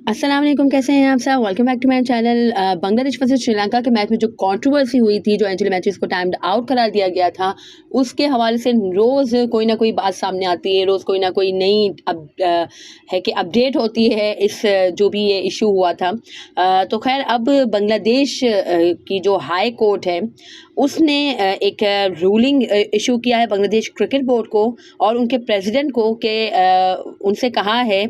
अस्सलाम वालेकुम, कैसे हैं आप सब? Welcome back to my channel. Bangladesh versus Sri Lanka के मैच में जो कंट्रोवर्सी हुई थी, जो एंजेलो मैथ्यूज को टाइम्ड आउट करार दिया गया था, उसके हवाले से रोज़ कोई ना कोई बात सामने आती है, रोज़ कोई ना कोई नई है कि अपडेट होती है इस जो भी ये इशू हुआ था। तो खैर अब बांग्लादेश की जो हाई कोर्ट है उसने एक रूलिंग इशू किया है बांग्लादेश क्रिकेट बोर्ड को और उनके प्रेसिडेंट को कि उनसे कहा है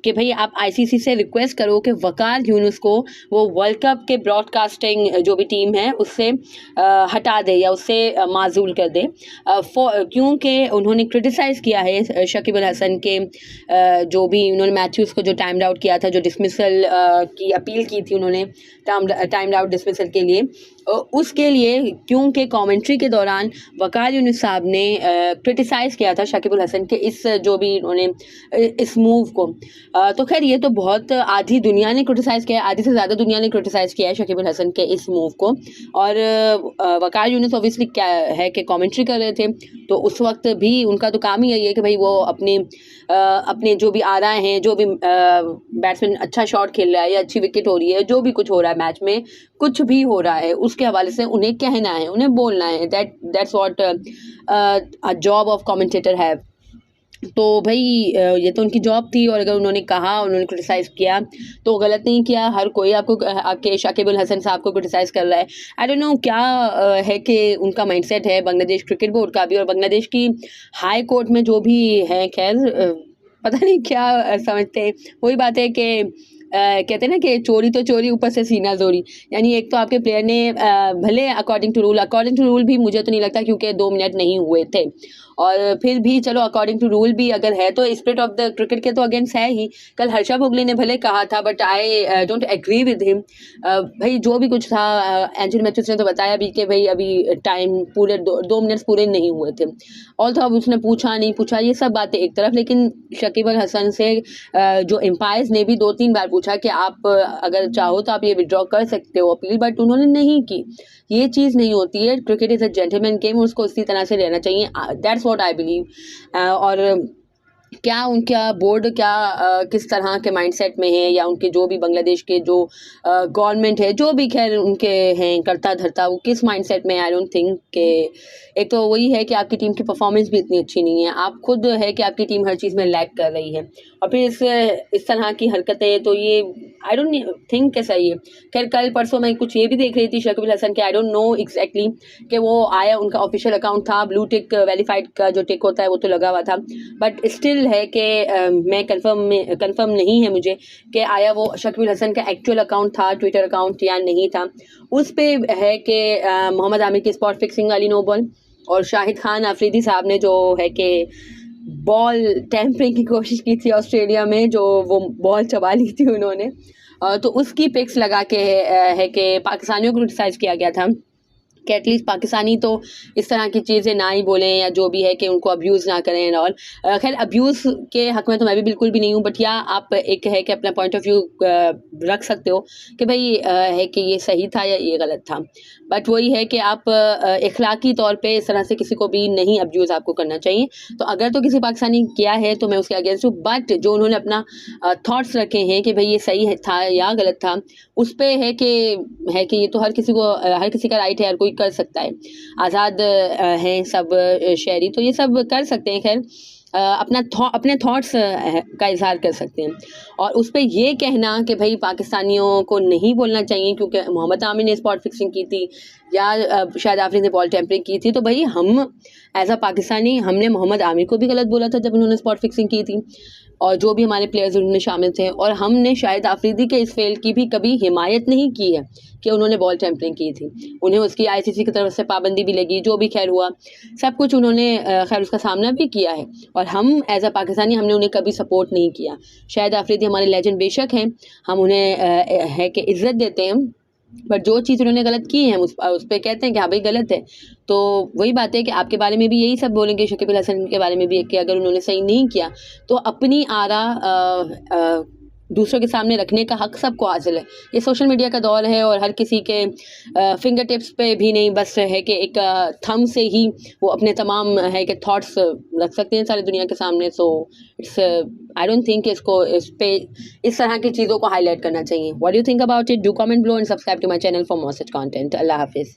कि भाई आप आईसीसी से रिक्वेस्ट करो कि वकार यूनुस को वो वर्ल्ड कप के ब्रॉडकास्टिंग जो भी टीम है उससे हटा दे या उससे माजूल कर दे, क्योंकि उन्होंने क्रिटिसाइज़ किया है शकीब अल हसन के जो भी उन्होंने मैथ्यूज़ को जो टाइम्ड आउट किया था, जो डिसमिसल की अपील की थी उन्होंने टाइम्ड आउट डिसमिसल के लिए, उसके लिए क्योंकि कमेंट्री के दौरान वकार यूनुस साहब ने क्रिटिसाइज़ किया था शकीब अल हसन के इस जो भी उन्होंने इस मूव को। तो खैर ये तो बहुत आधी दुनिया ने क्रिटिसाइज़ किया है, आधी से ज़्यादा दुनिया ने क्रिटिसाइज़ किया है शकीब अल हसन के इस मूव को। और वकार यूनुस ऑब्वियसली क्या है कि कमेंट्री कर रहे थे, तो उस वक्त भी उनका तो काम ही यही है कि भाई वो अपने जो भी आ रहे हैं, जो भी बैट्समैन अच्छा शॉट खेल रहा है या अच्छी विकेट हो रही है, जो भी कुछ हो रहा है मैच में, कुछ भी हो रहा है उसके हवाले से उन्हें कहना है, उन्हें बोलना है। That's what a job of commentator है। तो भाई ये तो उनकी जॉब थी और अगर उन्होंने कहा, उन्होंने क्रिटिसाइज़ किया तो गलत नहीं किया। हर कोई आपको आपके शकीब अल हसन साहब को क्रिटिसाइज़ कर रहा है। आई डोंट नो क्या है कि उनका माइंडसेट है बांग्लादेश क्रिकेट बोर्ड का भी और बांग्लादेश की हाई कोर्ट में जो भी है, खैर पता नहीं क्या समझते हैं। वही बात है कि कहते हैं ना कि चोरी तो चोरी ऊपर से सीना जोरी, यानी एक तो आपके प्लेयर ने भले अकॉर्डिंग टू रूल भी मुझे तो नहीं लगता क्योंकि 2 मिनट नहीं हुए थे, और फिर भी चलो अकॉर्डिंग टू रूल भी अगर है तो स्पिरिट ऑफ द क्रिकेट के तो अगेंस्ट है ही। कल हर्षा भोगले ने भले कहा था but I don't agree with him. भाई जो भी कुछ था, एंजेलो मैथ्यूज ने तो बताया भी कि भाई अभी टाइम पूरे 2 मिनट्स पूरे नहीं हुए थे। ऑल तो अब उसने पूछा नहीं पूछा ये सब बातें एक तरफ, लेकिन शकीब अल हसन से जो एम्पायर्स ने भी 2-3 बार पूछा कि आप अगर चाहो तो आप ये विड्रॉ कर सकते हो अपील, बट उन्होंने नहीं की। ये चीज़ नहीं होती है, cricket is a gentleman game, उसको इसी तरह से रहना चाहिए। That's what I believe. और क्या उनका बोर्ड क्या किस तरह के माइंडसेट में है, या उनके जो भी बांग्लादेश के जो गवर्नमेंट है, जो भी खैर उनके हैं करता धरता, वो किस माइंडसेट में, आई डोंट थिंक कि एक तो वही है कि आपकी टीम की परफॉर्मेंस भी इतनी अच्छी नहीं है, आप खुद है कि आपकी टीम हर चीज़ में लैग कर रही है, और फिर इस तरह की हरकतें, तो ये आई डोंट थिंक कि सही है। खैर कल परसों मैं कुछ ये भी देख रही थी शकीब अल हसन के, आई डोंट नो एग्जैक्टली कि वो आया, उनका ऑफिशियल अकाउंट था, ब्लू टिक वेरीफाइड का जो टिक होता है वो तो लगा हुआ था, बट स्टिल है कि मैं कंफर्म नहीं है मुझे कि आया वो शकीब अल हसन का एक्चुअल अकाउंट था, ट्विटर अकाउंट, या नहीं था। उस पर है कि मोहम्मद आमिर की स्पॉट फिक्सिंग वाली नो बॉल और शाहिद खान अफरीदी साहब ने जो है कि बॉल टेम्परिंग की कोशिश की थी ऑस्ट्रेलिया में, जो वो बॉल चबा ली थी उन्होंने, तो उसकी पिक्स लगा के है कि पाकिस्तानियों को क्रिटिसाइज़ किया गया था कि एटलीस्ट पाकिस्तानी तो इस तरह की चीज़ें ना ही बोलें, या जो भी है कि उनको अब्यूज़ ना करें और खैर अब्यूज़ के हक़ में तो मैं भी बिल्कुल भी नहीं हूँ, बट या आप एक है कि अपना पॉइंट ऑफ व्यू रख सकते हो कि भाई है कि ये सही था या ये गलत था, बट वही है कि आप इखलाकी तौर पे इस तरह से किसी को भी नहीं अब्यूज़ आपको करना चाहिए। तो अगर तो किसी पाकिस्तानी किया है तो मैं उसके अगेंस्ट हूँ, बट जो उन्होंने अपना थॉट्स रखे हैं कि भाई ये सही था या गलत था, उस पे है कि ये तो हर किसी को हर किसी का राइट है, हर कोई कर सकता है, आज़ाद हैं सब शहरी, तो ये सब कर सकते हैं। खैर अपने थॉट्स का इजहार कर सकते हैं, और उस पर ये कहना कि भाई पाकिस्तानियों को नहीं बोलना चाहिए क्योंकि मोहम्मद आमिर ने स्पॉट फिक्सिंग की थी या शायद आफरीदी ने बॉल टेम्परिंग की थी, तो भाई हम एज अ पाकिस्तानी हमने मोहम्मद आमिर को भी गलत बोला था जब उन्होंने स्पॉट फिक्सिंग की थी, और जो भी हमारे प्लेयर्स उनमें शामिल थे, और हमने शायद आफरीदी के इस फेल की भी कभी हिमायत नहीं की है कि उन्होंने बॉल टेम्परिंग की थी। उन्हें उसकी आईसीसी की तरफ से पाबंदी भी लगी, जो भी खैर हुआ, सब कुछ उन्होंने खैर उसका सामना भी किया है, और हम एज अ पाकिस्तानी हमने उन्हें कभी सपोर्ट नहीं किया। शायद आफरीदी हमारे लेजेंड बेशक हैं, हम उन्हें है कि इज़्ज़त देते हैं, बट जो चीज़ उन्होंने गलत की है हम उस पर कहते हैं कि हाँ भाई गलत है। तो वही बात है कि आपके बारे में भी यही सब बोलेंगे, शकीब अल हसन के बारे में भी, कि अगर उन्होंने सही नहीं किया तो अपनी आरा दूसरों के सामने रखने का हक सबको हासिल है। ये सोशल मीडिया का दौर है और हर किसी के फिंगर टिप्स पे भी नहीं बस है कि एक थंब से ही वो अपने तमाम है कि थॉट्स रख सकते हैं सारी दुनिया के सामने। So it's I don't think इसको इस पे इस तरह की चीज़ों को हाईलाइट करना चाहिए। What do you think about it? Do comment below and subscribe to my channel for more such content. अल्लाह हाफिज़।